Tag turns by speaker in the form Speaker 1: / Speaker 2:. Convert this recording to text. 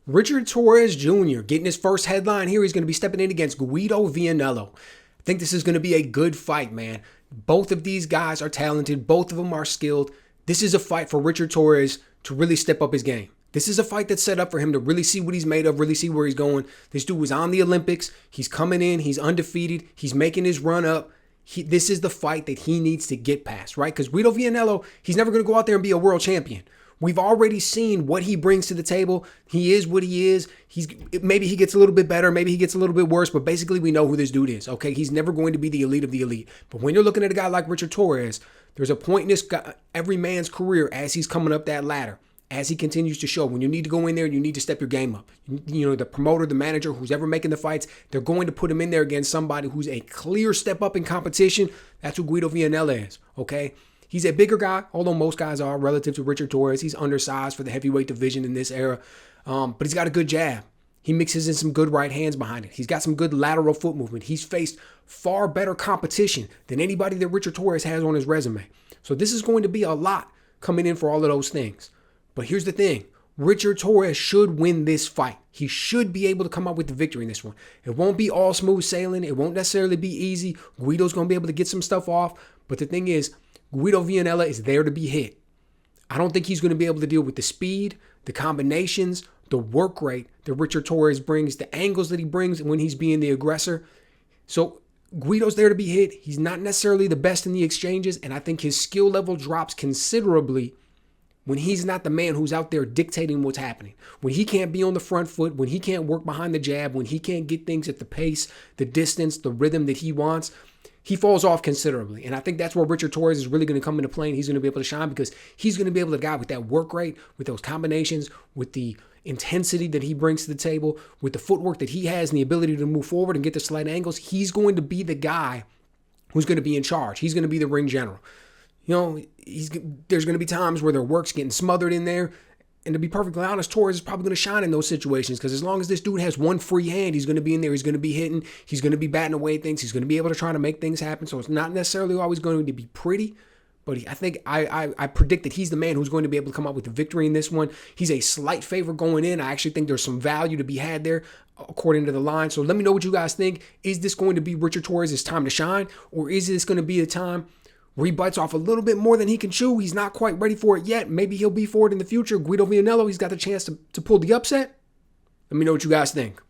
Speaker 1: Richard Torrez Jr. getting his first headline here. He's going to be stepping in against Guido Vianello. I think this is going to be a good fight, man. Both of these guys are talented. Both of them are skilled. This is a fight for Richard Torrez to really step up his game. This is a fight that's set up for him to really see what he's made of, really see where he's going. This dude was on the Olympics. He's coming in. He's undefeated. He's making his run up. This is the fight that he needs to get past, right? Because Guido Vianello, he's never going to go out there and be a world champion. We've already seen what he brings to the table. He is what he is. Maybe he gets a little bit better. Maybe he gets a little bit worse. But basically, we know who this dude is, okay? He's never going to be the elite of the elite. But when you're looking at a guy like Richard Torrez, there's a point in this guy, every man's career as he's coming up that ladder, as he continues to show. When you need to go in there, you need to step your game up. You know, the promoter, the manager, who's ever making the fights, they're going to put him in there against somebody who's a clear step up in competition. That's who Guido Vianello is, okay? He's a bigger guy, although most guys are relative to Richard Torrez. He's undersized for the heavyweight division in this era, but he's got a good jab. He mixes in some good right hands behind it. He's got some good lateral foot movement. He's faced far better competition than anybody that Richard Torrez has on his resume. So this is going to be a lot coming in for all of those things. But here's the thing. Richard Torrez should win this fight. He should be able to come up with the victory in this one. It won't be all smooth sailing. It won't necessarily be easy. Guido's going to be able to get some stuff off. But the thing is, Guido Vianello is there to be hit. I don't think he's going to be able to deal with the speed, the combinations, the work rate that Richard Torrez brings, the angles that he brings when he's being the aggressor. So Guido's there to be hit. He's not necessarily the best in the exchanges, and I think his skill level drops considerably when he's not the man who's out there dictating what's happening. When he can't be on the front foot, when he can't work behind the jab, when he can't get things at the pace, the distance, the rhythm that he wants, he falls off considerably. And I think that's where Richard Torrez is really going to come into play, and he's going to be able to shine because he's going to be able to guy with that work rate, with those combinations, with the intensity that he brings to the table, with the footwork that he has and the ability to move forward and get the slight angles. He's going to be the guy who's going to be in charge. He's going to be the ring general. You know, there's going to be times where their work's getting smothered in there. And to be perfectly honest, Torrez is probably going to shine in those situations because as long as this dude has one free hand, he's going to be in there. He's going to be hitting. He's going to be batting away things. He's going to be able to try to make things happen. So it's not necessarily always going to be pretty. But I think I predict that he's the man who's going to be able to come up with the victory in this one. He's a slight favorite going in. I actually think there's some value to be had there according to the line. So let me know what you guys think. Is this going to be Richard Torrez's time to shine? Or is this going to be a time where he bites off a little bit more than he can chew? He's not quite ready for it yet. Maybe he'll be for it in the future. Guido Vianello, he's got the chance to pull the upset. Let me know what you guys think.